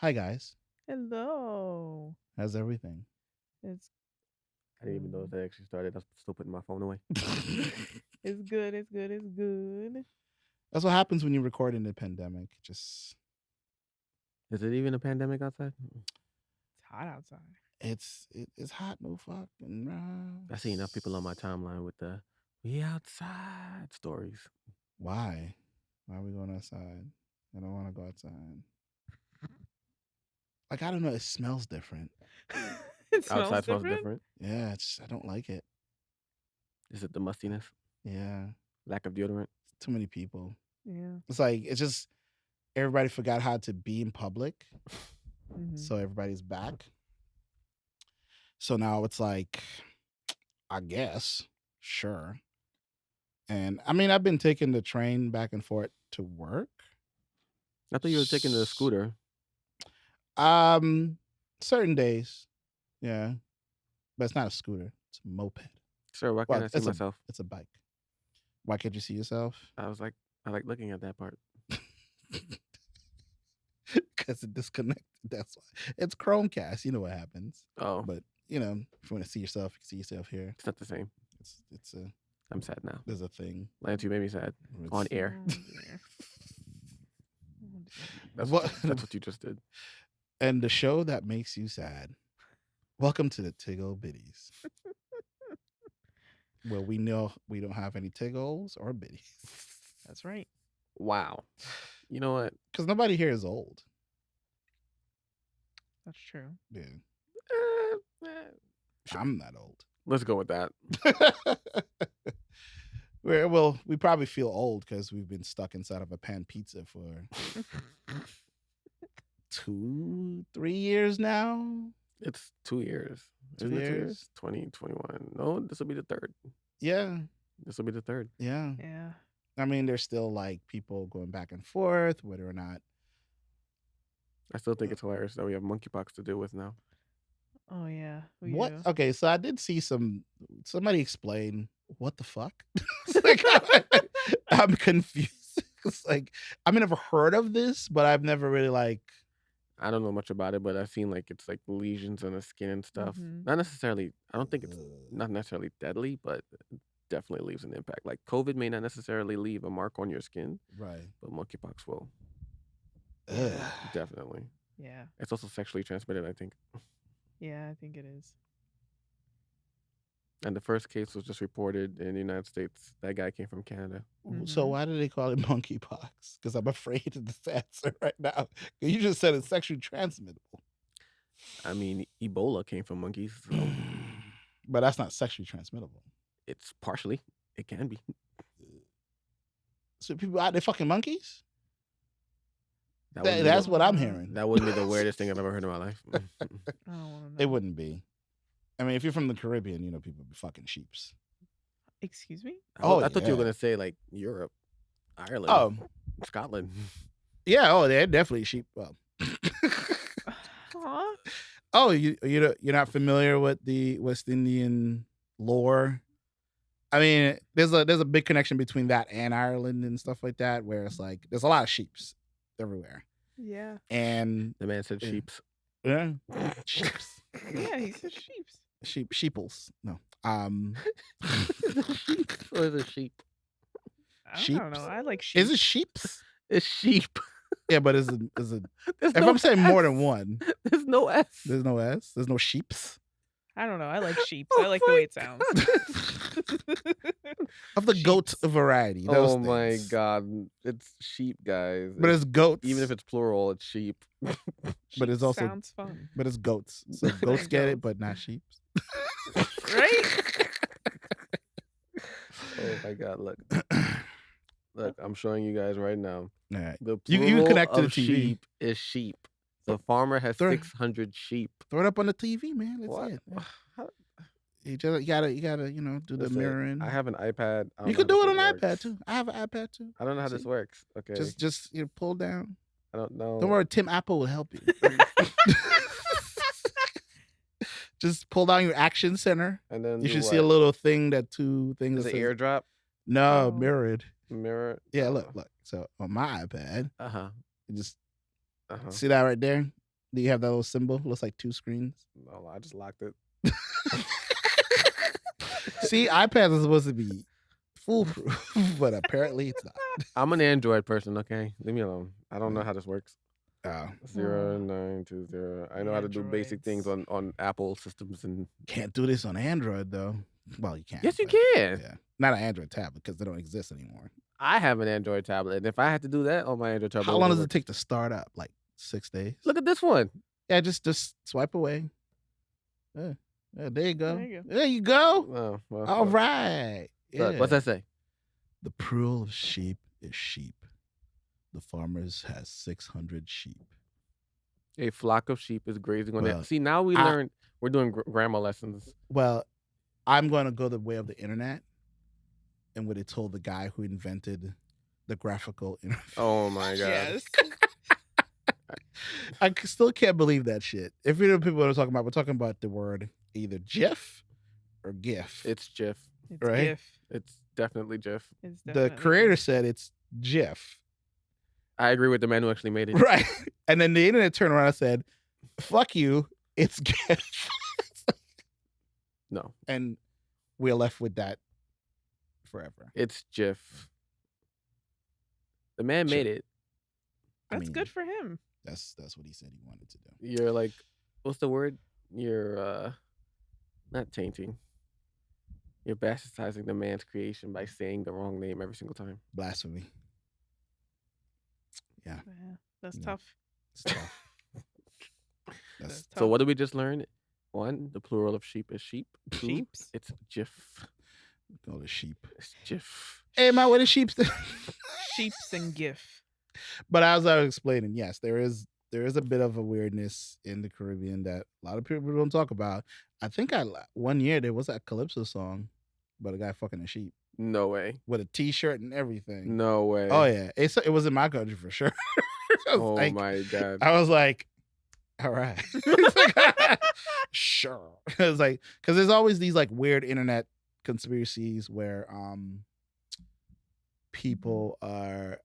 Hi guys. Hello. How's everything? It's I didn't even know if good. they actually started. I'm still putting my phone away. It's good. It's good. It's good. That's what happens when you record in the pandemic. Just Is it even a pandemic outside? It's hot outside. it's hot, no fucking I see enough people on my timeline with the "we outside" stories. Why? Why are we going outside? I don't want to go outside. Like I don't know. It smells different. It smells Outside smells different. different. Yeah, I don't like it. Is it the mustiness? Yeah, Lack of deodorant? too many people. Yeah. It's just everybody forgot how to be in public, Mm-hmm. so everybody's back. So now it's like, I guess, sure. And I mean, I've been taking the train back and forth to work. I thought you were taking the scooter. Certain days, yeah, but it's not a scooter; it's a moped. Sir, why Well, can't I see myself? it's a bike. Why can't you see yourself? I like looking at that part. Because it disconnected. That's why. It's Chromecast. You know what happens. Oh, But if you want to see yourself, you can see yourself here. it's not the same. It's a I'm sad now. there's a thing. Lance, you made me sad. It's- On air. Oh, dear. Oh, dear. That's What- that's what you just did. And the show that makes you sad. Welcome to the Tig Ol Bitties. Well, we know we don't have any Tig Ols or Bitties. That's right. Wow. You know what? Because nobody here is old. That's true. Yeah. Eh, eh, I'm not old. Let's go with that. Well, we probably feel old because we've been stuck inside of a pan pizza for 2-3 years now. It's 2 years. 2 Isn't it 2 years? years? 2021. No, this will be the third. Yeah. This will be the third. Yeah. Yeah. I mean, there's still like people going back and forth, whether or not. I still think it's hilarious that we have monkeypox to deal with now. Oh yeah. We What? do. Okay, so I did see somebody explain what the fuck. It's like, I'm confused. It's like I've never heard of this, but I've never really like. I don't know much about it, but I've seen like it's like lesions on the skin and stuff. Mhm. Not necessarily. I don't think it's not necessarily deadly, but it definitely leaves an impact. Like COVID may not necessarily leave a mark on your skin, Right. but monkeypox will. Ugh. Definitely. Yeah. It's also sexually transmitted, I think. Yeah. I think it is. And the first case was just reported in the United States. That guy came from Canada. So Mhm. why do they call it monkeypox? Because I'm afraid of this answer right now. You just said it's sexually transmittable. I mean, Ebola came from monkeys, so But that's not sexually transmittable. it's partially. It can be. So people out there fucking monkeys? Wouldn't be That's the- what I'm hearing. That wouldn't be the weirdest thing I've ever heard in my life. I don't want to know. It wouldn't be. I mean, if you're from the Caribbean, people be fucking sheeps. Excuse me. I thought you were yeah. gonna say like Europe, Ireland, Oh, Scotland. yeah. Oh, they're definitely sheep. Well, Aw. oh, you're not familiar with the West Indian lore? I mean, there's a big connection between that and Ireland and stuff like that, where it's like there's a lot of sheeps everywhere, Yeah. and The man said Yeah. sheeps. yeah, sheeps, Yeah. He said sheeps. sheeples. No, Or is it sheep? I Sheeps? don't know. I like sheep. Is it sheeps? It's sheep. Yeah, but is it? There's If no I'm saying more S. than one, There's no S. there's no S. There's no sheeps. I don't know. I like sheep. Oh I like the way it sounds. Of the goat Sheeps. variety. Those Oh my things. god, it's sheep, guys. But it's goats. Even if it's plural, it's sheep. But Sheep it's also- sounds fun, But it's goats. So goats get it, but not sheep. right? Oh my god, look. Look, I'm showing you guys right now. All right. The You plural can connect to the of TV. sheep is sheep. The farmer has Throw- 600 sheep. Throw it up on the TV, man. Let's What? see it. How- You gotta do the Listen, mirroring. I have an iPad. I don't You know can how do it this on thing iPad works. too. I have an iPad too. I don't know how this See? works. Okay. Just pull down. I don't know. Don't worry, Tim Apple will help you. Just pull down your action center. And then You do should see a what? little thing two things Is that it says airdrop? no Oh. mirrored. Mirror? Yeah, look. So on my iPad, Uh huh. you just Uh huh. see that right there. Do you have that little symbol? Looks like 2 screens. No, I just locked it. See, iPads are supposed to be foolproof, but apparently it's not. I'm an Android person, okay? Leave me alone. I don't know how this works. Oh, 0920. I know how to do basic things on Apple systems and can't do this on Android though. Well, you can. yes, you but, can. Yeah, not an Android tablet because they don't exist anymore. I have an Android tablet, and if I had to do that on my Android tablet, How long does it take to start up? Like 6 days. Look at this one. Yeah, just swipe away. Yeah, there you go. There you go. There you go. Oh, well, All right. Look, Yeah. what's that say? The plural of sheep is sheep. The farmers has 600 sheep. A flock of sheep is grazing on Well, that. See, now we learn. We're doing grammar lessons. Well, I'm going to go the way of the internet and what it told the guy who invented the graphical interface. Oh my god. Yes. I still can't believe that shit. If you know people what I'm talking about, we're talking about the word either GIF or GIF. It's GIF. It's Right? GIF. It's definitely GIF. It's The definitely creator GIF. said it's GIF. I agree with the man who actually made it. Right. And then the internet turned around and said, fuck you, it's GIF. No, And we're left with that forever. it's GIF. The man made it. I That's mean, good for him. That's what he said he wanted to do. You're like, what's the word? You're not tainting. You're bastardizing the man's creation by saying the wrong name every single time. Blasphemy. Yeah, that's Yeah. tough. It's tough. That's So tough. what did we just learn? 1, the plural of sheep is sheep. 2, Sheeps. it's GIF. Go to sheep. It's GIF. Hey, man, what is sheep? Sheeps and GIF. But as I was explaining, yes, there is a bit of a weirdness in the Caribbean that a lot of people don't talk about. I think one year there was that Calypso song about a guy fucking a sheep No way. with a T-shirt and everything. No way. Oh yeah, it was in my country for sure. I was Oh like, my god. I was like, all right, sure. It was like because there's always these like weird internet conspiracies where people are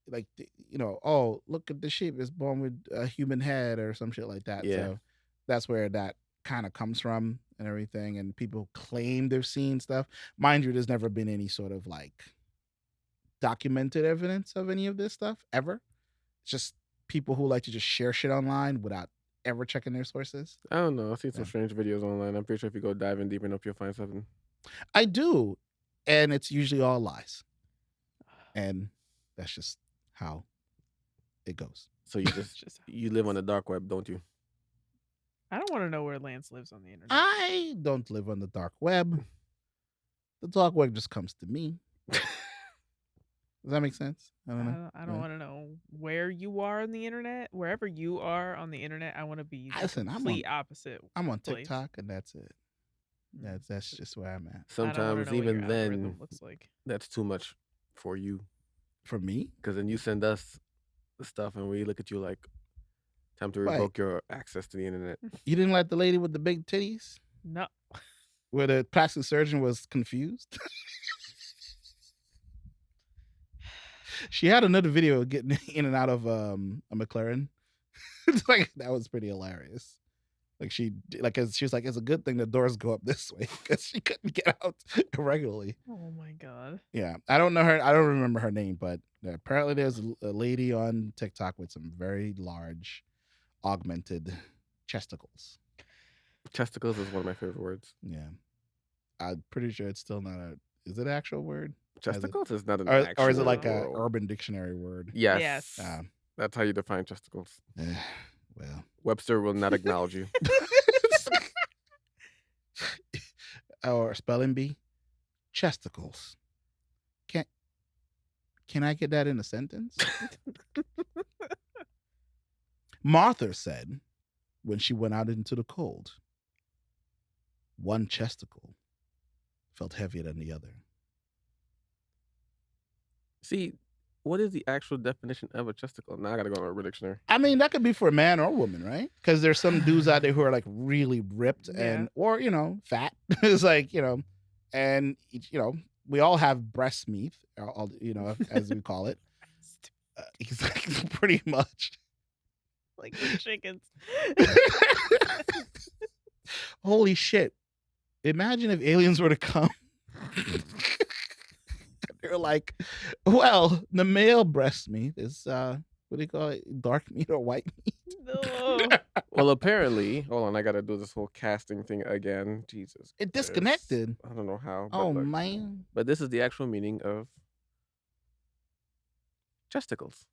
like oh, look at the sheep, it's born with a human head or some shit like that. Yeah. So that's where that kind of comes from and everything, and people claim they've seen stuff. Mind you, there's never been any sort of like documented evidence of any of this stuff ever. It's just people who like to just share shit online without ever checking their sources. I don't know. I've seen some Yeah. strange videos online. I'm pretty sure if you go diving deep enough, you'll find something. I do, and it's usually all lies, and that's just how it goes. So you just you live on the dark web, don't you? I don't want to know where Lance lives on the internet. I don't live on the dark web. The dark web just comes to me. Does that make sense? I don't know. I don't want to know where you are on the internet. Wherever you are on the internet, I want to be the Listen, complete opposite. I'm on place. TikTok, and that's it. That's just where I'm at. I don't wanna Sometimes know what even your then, algorithm looks like. that's too much for you. For me, Because then you send us the stuff and we look at you like, time to Right. revoke your access to the internet. you didn't like the lady with the big titties, No, where the plastic surgeon was confused. She had another video of getting in and out of a McLaren. It's like that was pretty hilarious. Like she was like, it's a good thing the doors go up this way because she couldn't get out regularly. oh my god. Yeah, I don't know her. I don't remember her name, but apparently there's a lady on TikTok with some very large, augmented chesticles. Chesticles is one of my favorite words. Yeah, I'm pretty sure it's still not a. Is it an actual word? Chesticles is not an Or actual is it like a word. Urban Dictionary word? Yes. Yes. That's how you define chesticles. Well, Webster will not acknowledge you. or spelling bee, chesticles. Can I get that in a sentence? Martha said when she went out into the cold, one chesticle felt heavier than the other. See, what is the actual definition of a chesticle? Now I gotta go to Urban Dictionary. I mean, that could be for a man or a woman, right? Because there's some dudes out there who are like really ripped and, or, fat. It's like, and, we all have breast meat, as we call it. Exactly, pretty much. Like the chickens. Holy shit. Imagine if aliens were to come. They're like, well, the male breast meat is what do you call it? Dark meat or white meat? No. Well, apparently, hold on, I gotta do this whole casting thing again. Jesus. It Christ. disconnected. I don't know how. But Oh look. man. But this is the actual meaning of chesticles.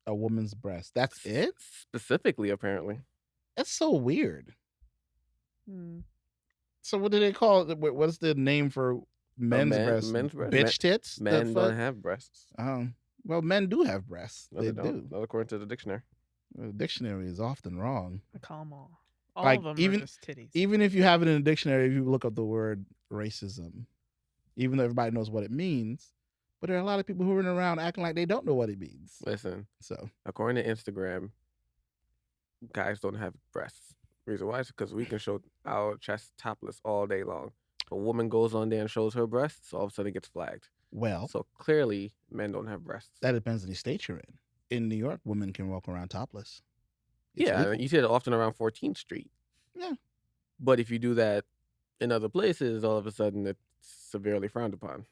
A woman's breast. That's it? Specifically, apparently. That's so weird. Hmm. So what do they call it? What's the name for men's breast? Men's breast. Bitch tits? The Men don't fuck? have breasts. Well, men do have breasts. No, they don't. do. Not according to the dictionary. Well, the dictionary is often wrong. I call them all. All Like, of them even- are just titties. Even if you have it in a dictionary, if you look up the word racism, even though everybody knows what it means, but there are a lot of people who are running around acting like they don't know what it means. Listen, So according to Instagram, guys don't have breasts. Reason why is because we can show our chest topless all day long. A woman goes on there and shows her breasts, all of a sudden it gets flagged. well, So clearly, men don't have breasts. that depends on the state you're in. In New York, women can walk around topless. It's Yeah, legal. you see it often around 14th Street. Yeah. But if you do that in other places, all of a sudden it's severely frowned upon.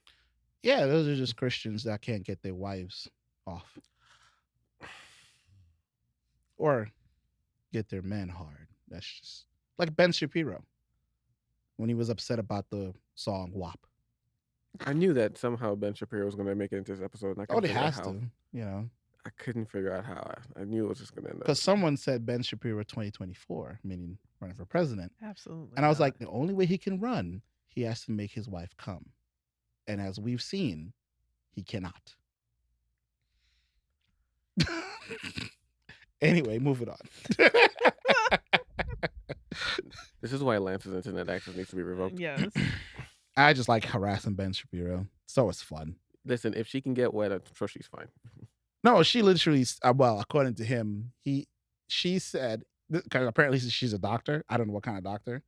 Yeah, those are just Christians that can't get their wives off. Or get their men hard. That's just like Ben Shapiro when he was upset about the song WAP. I knew that somehow Ben Shapiro was going to make it into this episode. And I Oh, couldn't they figure out has how. to, you know. I couldn't figure out how. I knew it was just going to end up. Because someone said Ben Shapiro 2024, meaning running for president. Absolutely. And I was not. like, the only way he can run, he has to make his wife come. And as we've seen, he cannot. Anyway, moving on. This is why Lance's internet access needs to be revoked. Yes. I just like harassing Ben Shapiro. So it's fun. Listen, if she can get wet, I'm sure she's fine. No, she literally, well, according to him, she said, because apparently she's a doctor. I don't know what kind of doctor.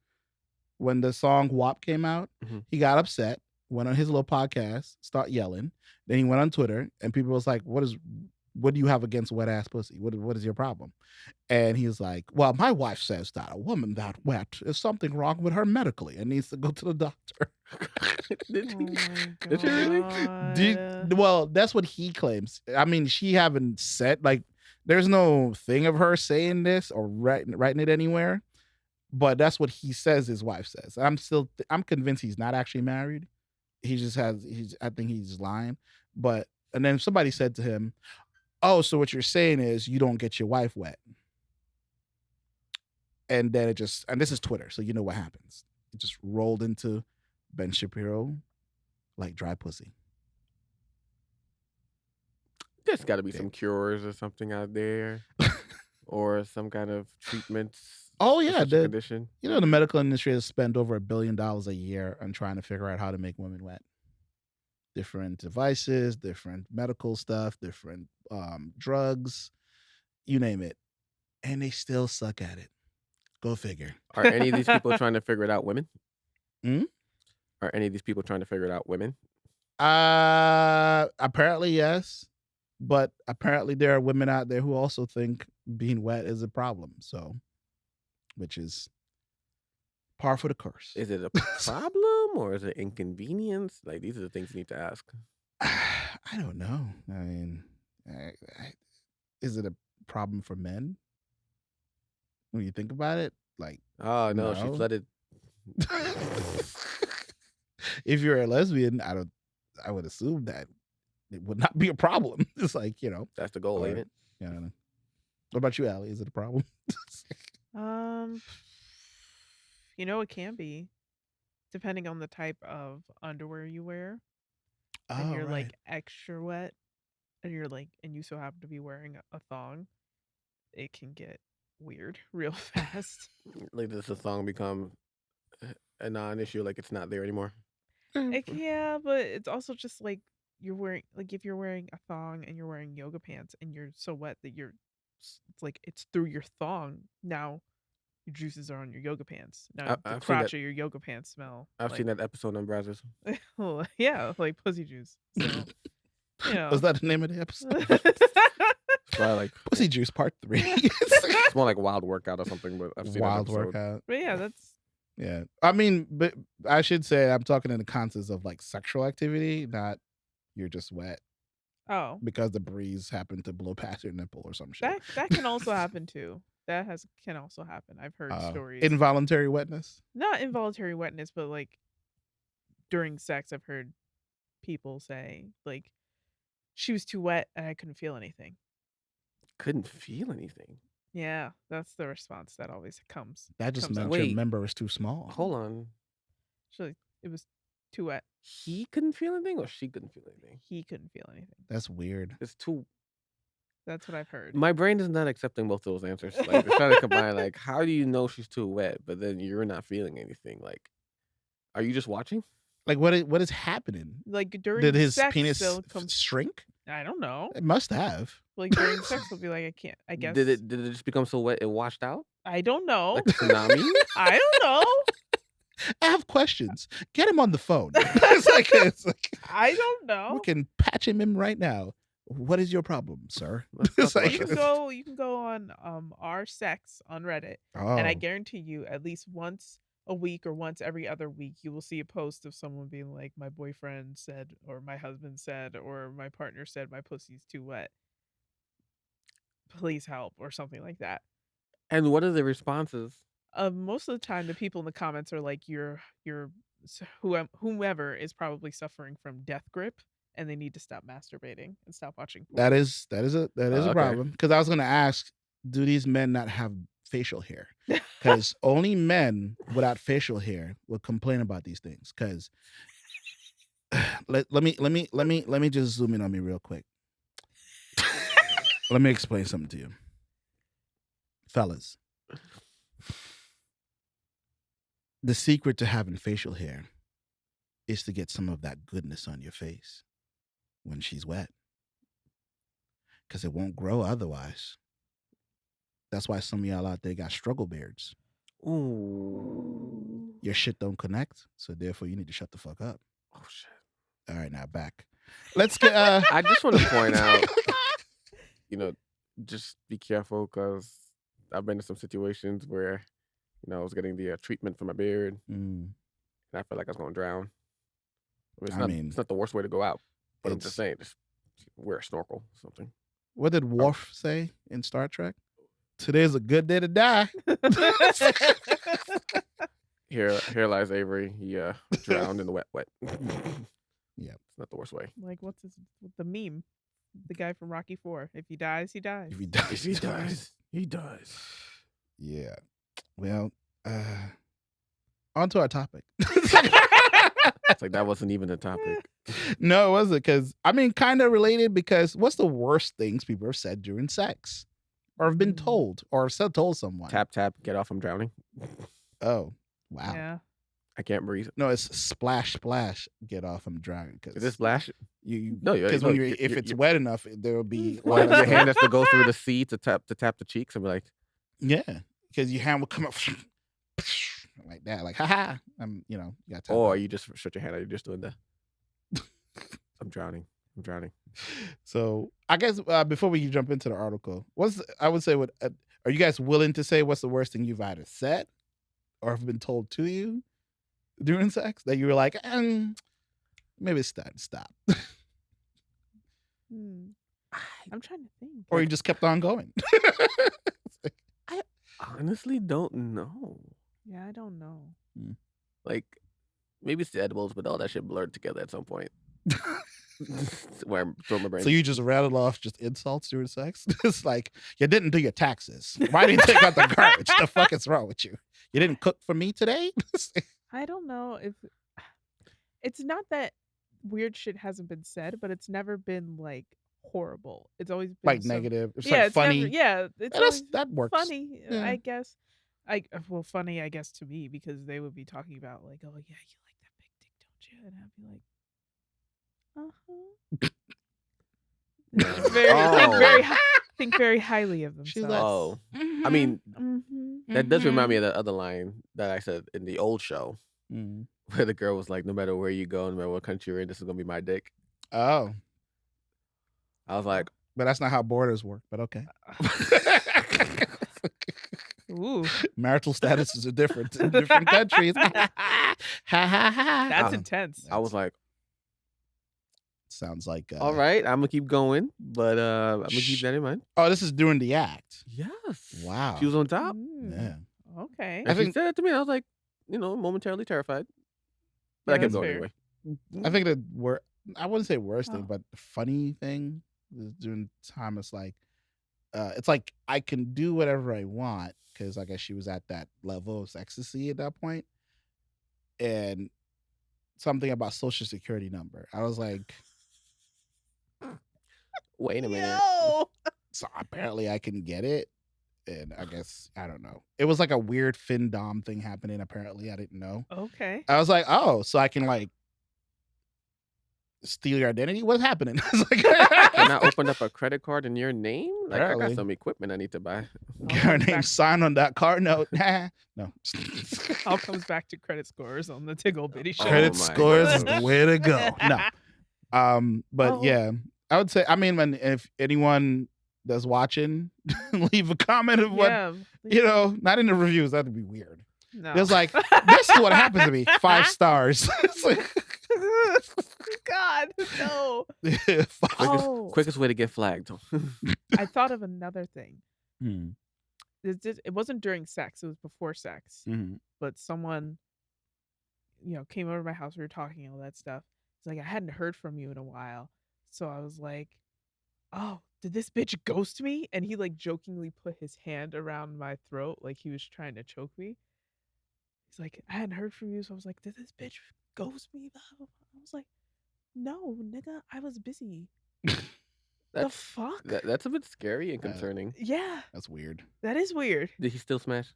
When the song WAP came out, Mhm. he got upset, went on his little podcast, start yelling. Then he went on Twitter, and people was like, what do you have against wet ass pussy? What is your problem? And he's like, well, my wife says that a woman that wet is something wrong with her medically and needs to go to the doctor. Did Oh you? my Did you really? God. Well, that's what he claims. I mean, she haven't said, like, there's no thing of her saying this or writing it anywhere, but that's what he says his wife says. I'm convinced he's not actually married. He just I think he's lying. But, and then somebody said to him, oh, so what you're saying is you don't get your wife wet. And then and this is Twitter, so you know what happens. It just rolled into Ben Shapiro like dry pussy. There's got to be some cures or something out there, or some kind of treatments. Oh for yeah, such a condition. you know the medical industry has spent over $1 billion a year on trying to figure out how to make women wet. Different devices, different medical stuff, different drugs, you name it, and they still suck at it. Go figure. Are any of these people trying to figure it out women? Hmm? Are any of these people trying to figure it out women? Apparently yes, but apparently there are women out there who also think being wet is a problem. So, which is par for the course. Is it a problem or is it inconvenience? Like, these are the things you need to ask. I don't know. I mean, is it a problem for men? When you think about it, like, Oh no, she No. flooded. if you're a lesbian, I would assume that it would not be a problem. It's like, you know, That's the goal, ain't Or- it? I don't know. What about you, Allie? Is it a problem? You know, it can be, depending on the type of underwear you wear, and Oh, you're right. like extra wet, and you so happen to be wearing a thong, it can get weird real fast. Like, does the song become a non-issue? Like, it's not there anymore? Yeah, but it's also just like if you're wearing a thong and you're wearing yoga pants and you're so wet that it's like it's through your thong. Now your juices are on your yoga pants. Now the I've seen crotch that. of your yoga pants smell. I've seen that episode on Brazzers. Yeah, like pussy juice. So, you know. Was that the name of the episode? It's probably like Pussy Juice Part 3. it's more like Wild Workout or something, but I've seen Wild that episode. workout. But yeah, that's Yeah. I mean, but I should say I'm talking in the context of like sexual activity, not you're just wet because the breeze happened to blow past your nipple or some shit. that can also happen too. Can also happen. I've heard stories. Involuntary wetness. Not involuntary wetness, but like during sex, I've heard people say like she was too wet and I couldn't feel anything. Couldn't feel anything. Yeah, that's the response that always comes. That just comes meant out. your member was too small. Hold on. Actually, it was too wet. He couldn't feel anything, or she couldn't feel anything. He couldn't feel anything. That's weird. It's too. That's what I've heard. My brain is not accepting both of those answers. Like they're trying to combine. Like, how do you know she's too wet, but then you're not feeling anything? Like, are you just watching? Like what is happening? Like during Did his sex, penis they'll come. shrink? I don't know. It must have. Like during sex, they'll be like, I can't. I guess. Did it just become so wet it washed out? I don't know. Like a tsunami? I don't know. I have questions. Get him on the phone. it's like I don't know. we can patch him in right now. What is your problem, sir? Let's talk Like, about You can go on our sex on Reddit, oh, and I guarantee you, at least once a week or once every other week, you will see a post of someone being like, "My boyfriend said, or my husband said, or my partner said my pussy's too wet. Please help," or something like that. And what are the responses? Most of the time, the people in the comments are like, whomever is probably suffering from death grip, and they need to stop masturbating and stop watching porn. that is a okay. problem. Because I was gonna ask, do these men not have facial hair? Because only men without facial hair would complain about these things. Because let me just zoom in on me real quick. Let me explain something to you, fellas. The secret to having facial hair is to get some of that goodness on your face when she's wet. Because it won't grow otherwise. That's why some of y'all out there got struggle beards. Ooh. Your shit don't connect, so therefore you need to shut the fuck up. Oh shit. All right, now back. Let's get I just want to point out, just be careful because I've been in some situations where, I was getting the treatment for my beard, and I felt like I was going to drown. I mean, it's not the worst way to go out, but I'm just saying, just wear a snorkel or something. What did Worf say in Star Trek? Today's a good day to die. Here lies Avery. He drowned in the wet. Yeah, it's not the worst way. Like what's the meme? The guy from Rocky IV. If he dies, he dies. If he dies, he dies. He dies. Yeah. Well, on to our topic. It's like that wasn't even a topic. No, it wasn't. Because I mean, kind of related. Because what's the worst things people have said during sex, or have been told, or have told someone? Tap tap, get off! I'm drowning. Oh, wow. Yeah. I can't breathe. No, it's splash, splash. Get off! I'm drowning. Is it splash? Because if it's wet enough, there will be. Well, your hand has to go through the sea to tap the cheeks and be like, yeah, because your hand will come up like that, like haha. You got to. Or you just shut your hand out. You're just doing the. I'm drowning. So I guess before we jump into the article, I would say are you guys willing to say what's the worst thing you've either said or have been told to you during sex that you were like, maybe it's time to stop, I'm trying to think. or you just kept on going? I honestly don't know. Yeah, I don't know. Like, maybe it's the edibles, but all that shit blurred together at some point. Where I'm throwing my brain. So you just rattled off just insults during sex? It's like, you didn't do your taxes. Why didn't you take out the garbage? The fuck is wrong with you? You didn't cook for me today? I don't know if it's not that weird shit hasn't been said, but it's never been like horrible. It's always been like negative. It's yeah, like funny. That works. Funny, Yeah. I guess. Funny, I guess, to me, because they would be talking about like, oh yeah, you like that big dick, don't you? And I'd be like, think very highly of themselves. She's like, oh, I mean, that does remind me of that other line that I said in the old show, where the girl was like, "No matter where you go, no matter what country you're in, this is gonna be my dick." Oh, I was like, But that's not how borders work. But okay. Ooh, Marital statuses are different in different countries. that's intense. I was like, sounds like all right, I'm gonna keep going, but I'm gonna keep that in mind. Oh, this is during the act. Yes. Wow. She was on top. Yeah. Okay. And she said that to me, and I was like, momentarily terrified. But I kept going anyway. I think I wouldn't say worst thing, but the funny thing is during time it's like I can do whatever I want because I guess she was at that level of ecstasy at that point. And something about social security number. I was like, wait a minute. No. So apparently I can get it. And I guess, I don't know. It was like a weird Dom thing happening, apparently. I didn't know. Okay. I was like, oh, so I can like steal your identity? What's happening? Can I open up a credit card in your name? Like, Apparently. I got some equipment I need to buy. Get her name signed on that card note. No. All comes back to credit scores on the Tig Ol Bitties Show. Credit scores is the way to go. No. But yeah, I would say, I mean, if anyone that's watching, leave a comment of what, not in the reviews. That'd be weird. No. It's like, this is what happened to me. 5 stars. It's like, God, no. Quickest way to get flagged. I thought of another thing. It wasn't during sex. It was before sex. But someone, came over to my house. We were talking and all that stuff. It's like, I hadn't heard from you in a while. So I was like, oh, did this bitch ghost me? And he like jokingly put his hand around my throat like he was trying to choke me. He's like, I hadn't heard from you. So I was like, did this bitch ghost me? I was like, no, nigga, I was busy. The fuck? That's a bit scary and concerning. Yeah. That's weird. That is weird. Did he still smash?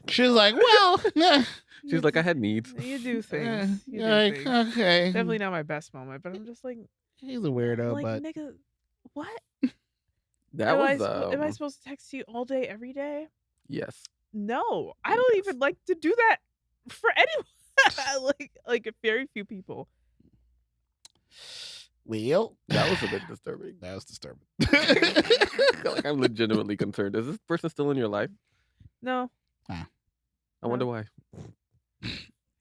She's like, well, yeah. She's like, I had needs. You do things. Okay. Definitely not my best moment, but I'm just like, he's a weirdo, like, but nigga, what? Am I supposed to text you all day, every day? Yes. No, I don't even like to do that for anyone. like very few people. Well, that was a bit disturbing. That was disturbing. Like, I'm legitimately concerned. Is this person still in your life? No. I wonder why.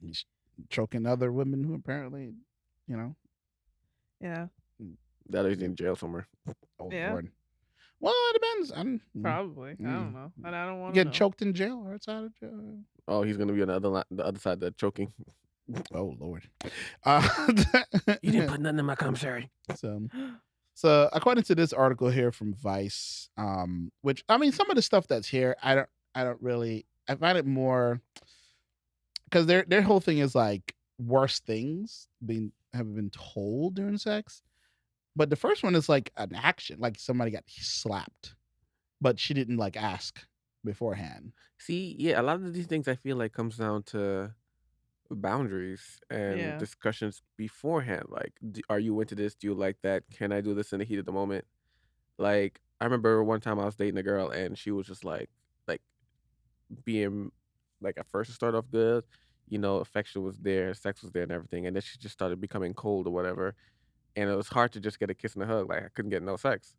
He's choking other women who apparently, Yeah. That he's in jail somewhere. Oh, yeah. Lord. Well, it depends. Probably. I don't know. And I don't want to get choked in jail or outside of jail. Oh, he's gonna be on the other side of the choking. Oh, Lord. You didn't put nothing in my commissary. So according to this article here from Vice, which I mean, some of the stuff that's here, I find it more because their whole thing is like worse things have been told during sex. But the first one is like an action, like somebody got slapped, but she didn't like ask beforehand. See, yeah, a lot of these things I feel like comes down to boundaries and discussions beforehand. Like, are you into this? Do you like that? Can I do this in the heat of the moment? Like, I remember one time I was dating a girl and she was just like being like, at first it started off good, affection was there, sex was there and everything, and then she just started becoming cold or whatever. And it was hard to just get a kiss and a hug. Like, I couldn't get no sex.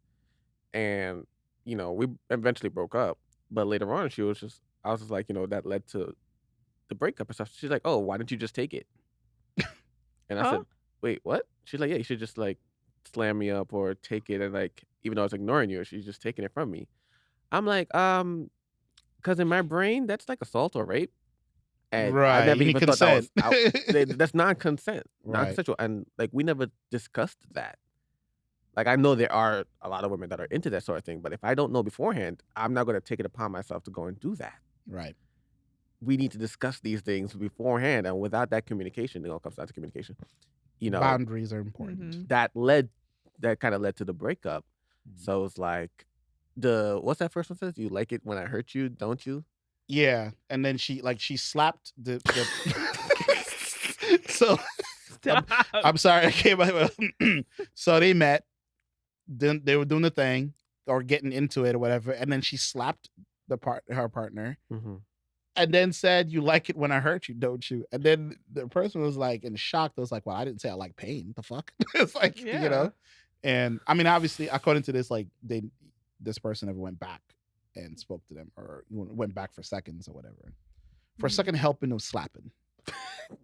And, we eventually broke up. But later on, I was just like, that led to the breakup and stuff. She's like, oh, why didn't you just take it? And I said, wait, what? She's like, yeah, you should just, like, slam me up or take it. And, like, even though I was ignoring you, she's just taking it from me. I'm like, because in my brain, that's like assault or rape. And right. I never even thought that was that's non-consent, right. non-consensual, and like we never discussed that. Like, I know there are a lot of women that are into that sort of thing, but if I don't know beforehand, I'm not going to take it upon myself to go and do that. Right. We need to discuss these things beforehand, and without that communication, it all comes down to communication. Boundaries are important. Mm-hmm. That kind of led to the breakup. Mm-hmm. So it's like what's that first one says? You like it when I hurt you, don't you? Yeah, and then she slapped the so I'm sorry, I came up. So they met, then they were doing the thing or getting into it or whatever, and then she slapped her partner, and then said, "You like it when I hurt you, don't you?" And then the person was like in shock. They was like, "Well, I didn't say I like pain. The fuck?" It's like, And I mean, obviously, according to this, like this person never went back and spoke to them, or went back for seconds or whatever. For a second helping, of slapping.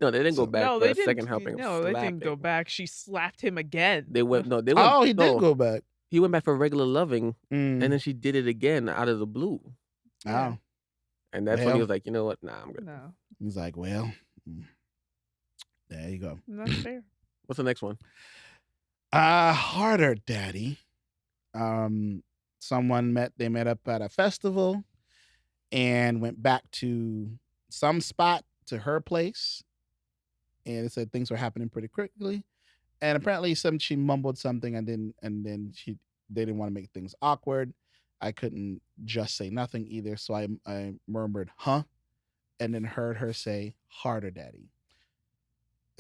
No, they didn't go back for a second helping. No, they didn't go back. She slapped him again. They went. Oh, he did go back. He went back for regular loving, and then she did it again out of the blue. Oh. And that's when he was like, you know what? Nah, I'm good. No. He's like, well, there you go. Not fair. What's the next one? Harder, Daddy. They met up at a festival and went back to some spot to her place. And it said things were happening pretty quickly. And apparently she mumbled something and then they didn't want to make things awkward. I couldn't just say nothing either. So I murmured, huh? And then heard her say, harder, Daddy.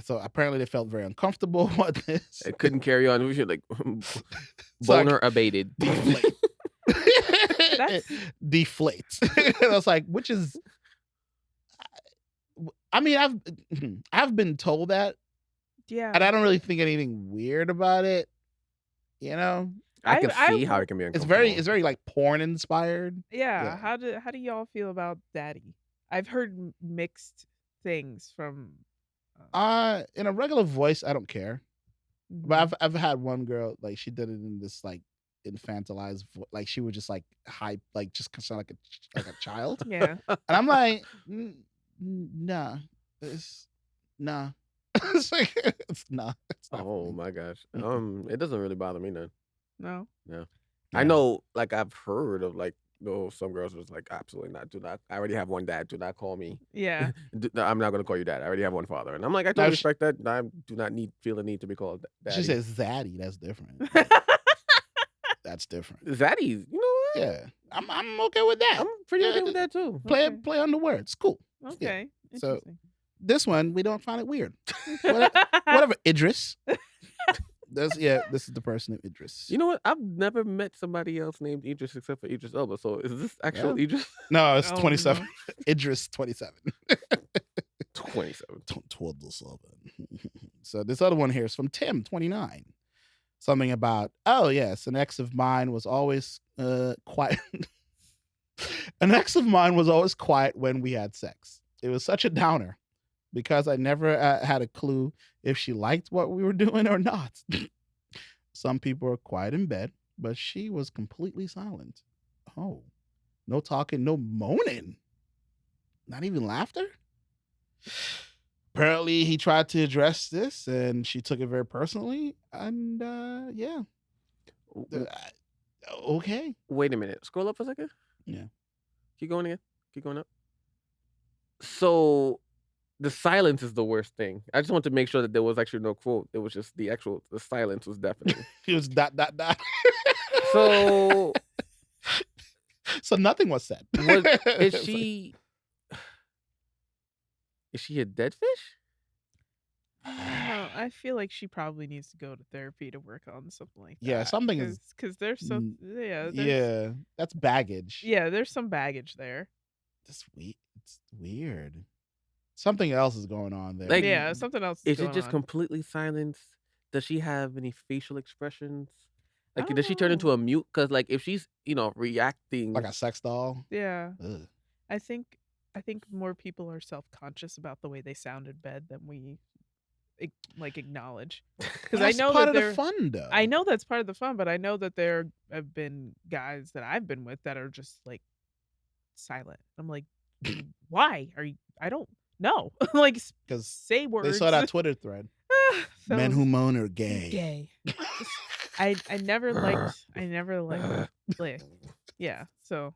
So apparently they felt very uncomfortable with this. It couldn't carry on. We should boner abated. Deflate. Deflate. And I was like, which is, I mean, I've been told that. Yeah. And I don't really think anything weird about it. You know? I can see how it can be uncomfortable. It's very like porn inspired. Yeah. How do y'all feel about Daddy? I've heard mixed things from. In a regular voice, I don't care. Mm-hmm. But I've had one girl, like, she did it in this like infantilized like she would just like hype, like just sound like a child. Yeah. And I'm like, nah, it's nah. It's like it's not. Oh my gosh. It doesn't really bother me then. No. Yeah. I know, like, I've heard of like, some girls was like, absolutely not. Do not. I already have one dad. Do not call me. Yeah. I'm not going to call you dad. I already have one father. And I'm like, I totally respect that. I do not feel the need to be called daddy. She says zaddy. That's different. That's different. Zaddy, you know what? Yeah. I'm okay with that. I'm pretty okay with that too. Play on the words. Cool. Okay. Yeah. So this one, we don't find it weird. Whatever, Idris. This is the person named Idris. You know what? I've never met somebody else named Idris except for Idris Elba. So is this actual Idris? No, it's 27. No. Idris 27. 27. 27. So this other one here is from Tim, 29. Something about, oh yes, an ex of mine was always quiet. An ex of mine was always quiet when we had sex. It was such a downer because I never had a clue if she liked what we were doing or not. Some people are quiet in bed, but she was completely silent. Oh, no talking, no moaning. Not even laughter? Apparently, he tried to address this, and she took it very personally. And, yeah. Okay. Wait a minute. Scroll up for a second. Yeah. Keep going again. Keep going up. So, the silence is the worst thing. I just want to make sure that there was actually no quote. It was just the silence was deafening. It was dot. So... So nothing was said. Is she a dead fish? I feel like she probably needs to go to therapy to work on something like that. Yeah, something is because there's some that's baggage. Yeah, there's some baggage there. It's weird. Something else is going on there. Like, something else. Is it just completely silence? Does she have any facial expressions? Like, does she turn into a mute? Because, like, if she's, reacting like a sex doll. Yeah. Ugh. I think more people are self-conscious about the way they sound in bed than we acknowledge. Because I know part of the fun, though. I know that's part of the fun, but I know that there have been guys that I've been with that are just like silent. I'm like, why are you? I don't know. Like, because say words. They saw that Twitter thread. Men who moan are gay. Gay. I never liked like, yeah. So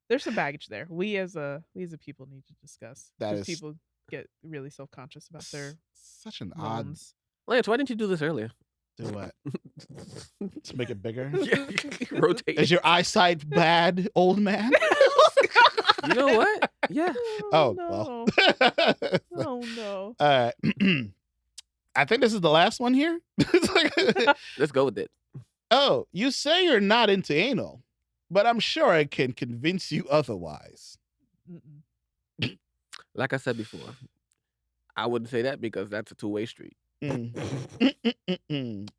there's some baggage there. We as a people need to discuss. That people get really self-conscious about their such an odd. Lance, why didn't you do this earlier? Do what? To make it bigger? Yeah, rotate. Is your eyesight bad, old man? You know what? Yeah. Oh, no. Well. Oh no. All right. I think this is the last one here. Let's go with it. Oh, you say you're not into anal, but I'm sure I can convince you otherwise. Mm-mm. Like I said before, I wouldn't say that because that's a two-way street.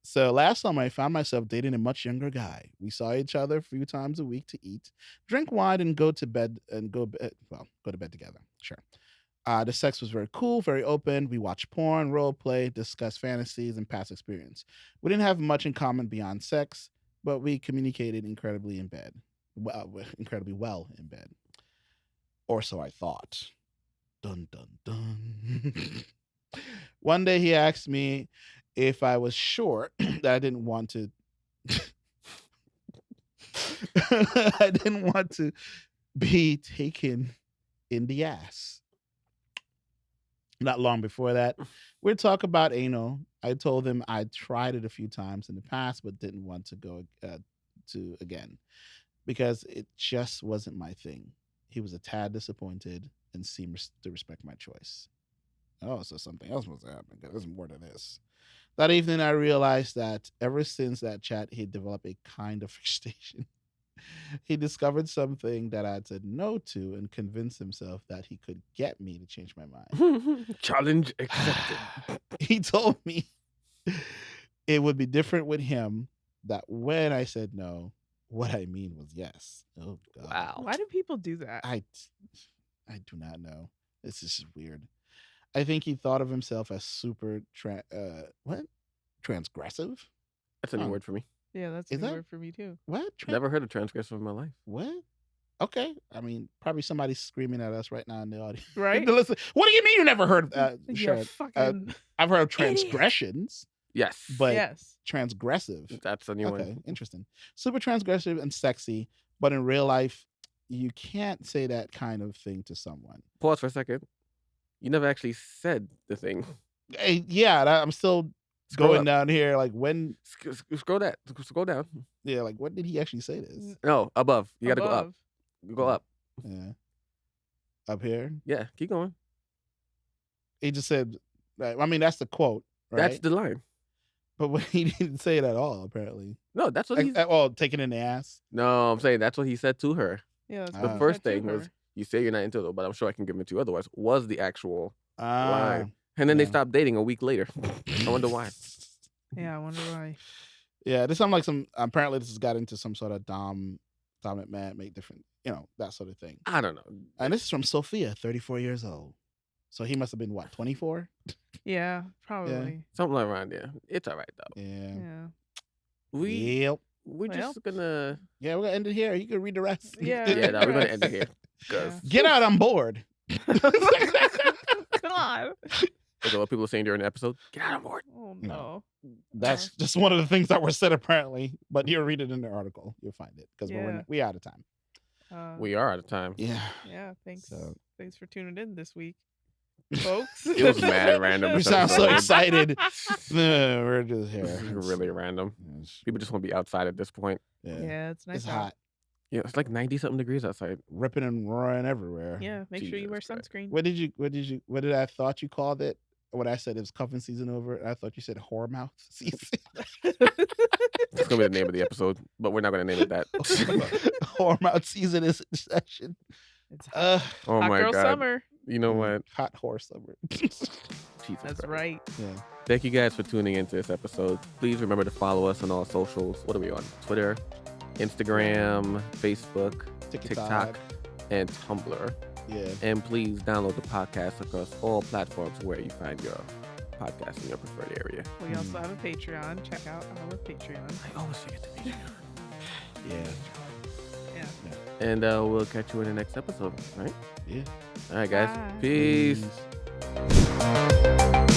So last summer, I found myself dating a much younger guy. We saw each other a few times a week to eat, drink wine, and go to bed together. Sure. The sex was very cool, very open. We watched porn, role play, discussed fantasies and past experience. We didn't have much in common beyond sex, but we communicated incredibly well in bed. Or so I thought. Dun, dun, dun. One day he asked me if I was sure that I didn't want to be taken in the ass. Not long before that, we'd talk about anal. I told him I'd tried it a few times in the past, but didn't want to go to again because it just wasn't my thing. He was a tad disappointed and seemed to respect my choice. Oh, so something else must have happened because there's more to this. That evening, I realized that ever since that chat, he'd developed a kind of fixation. He discovered something that I'd said no to and convinced himself that he could get me to change my mind. Challenge accepted. He told me it would be different with him, that when I said no, what I mean was yes. Oh, God. Wow. Why do people do that? I do not know. This is weird. I think he thought of himself as super transgressive. That's a new word for me. Yeah, that's a new word for me too. What? Never heard of transgressive in my life. What? Okay. I mean, probably somebody's screaming at us right now in the audience. Right? Listen, what do you mean you never heard of yeah, fucking I've heard of transgressions. Yes. But yes. Transgressive. That's a new one. Okay, interesting. Super transgressive and sexy, but in real life, you can't say that kind of thing to someone. Pause for a second. You never actually said the thing. I'm still going down here. Like when? Scroll down. Yeah, like when did he actually say this? No, above. You got to go up. Go up. Yeah. Up here? Yeah, keep going. He just said, I mean, that's the quote, right? That's the line. But he didn't say it at all, apparently. No, that's what he's... taking in the ass? No, I'm saying that's what he said to her. Yeah, the first thing was, you say you're not into it, but I'm sure I can give it to you otherwise, was the actual line. And then they stopped dating a week later. I wonder why. Yeah, I wonder why. Yeah, this sounds like apparently this has got into some sort of dominant man, make different, that sort of thing. I don't know. And this is from Sophia, 34 years old. So he must have been, 24? Yeah, probably. Yeah. Something around there. It's all right, though. Yeah. We're just gonna... Yeah, we're gonna end it here. You can read the rest. Yeah. Yeah, no, we're gonna end it here. Get out on board. God. Is that what people are saying during the episode? Get out on board. Oh, no. That's just one of the things that were said, apparently. But you'll read it in the article. You'll find it. Because we're out of time. We are out of time. Yeah. Yeah, thanks. Thanks for tuning in this week, folks. It was mad random. We sound so excited. We're just here. Really random. People just want to be outside at this point. Yeah, it's nice. It's hot. Yeah, it's like 90-something degrees outside. Ripping and roaring everywhere. Yeah, make sure you wear sunscreen. What did I thought you called it? What I said, it was cuffing season over. I thought you said whore mouth season. That's gonna be the name of the episode, but we're not gonna name it that. Whore mouth season is in session. It's hot. Oh hot my girl God. summer. You know what? Hot whore summer. Jesus That's Christ. right. Yeah. Thank you guys for tuning into this episode. Please remember to follow us on all socials. What are we on? Twitter, Instagram, Facebook, TikTok, and Tumblr. Yeah. And please download the podcast across all platforms where you find your podcast in your preferred area. We also have a Patreon. Check out our Patreon. I always forget to mention. Yeah. And we'll catch you in the next episode, right? Yeah. All right, guys. Bye. Peace. Peace.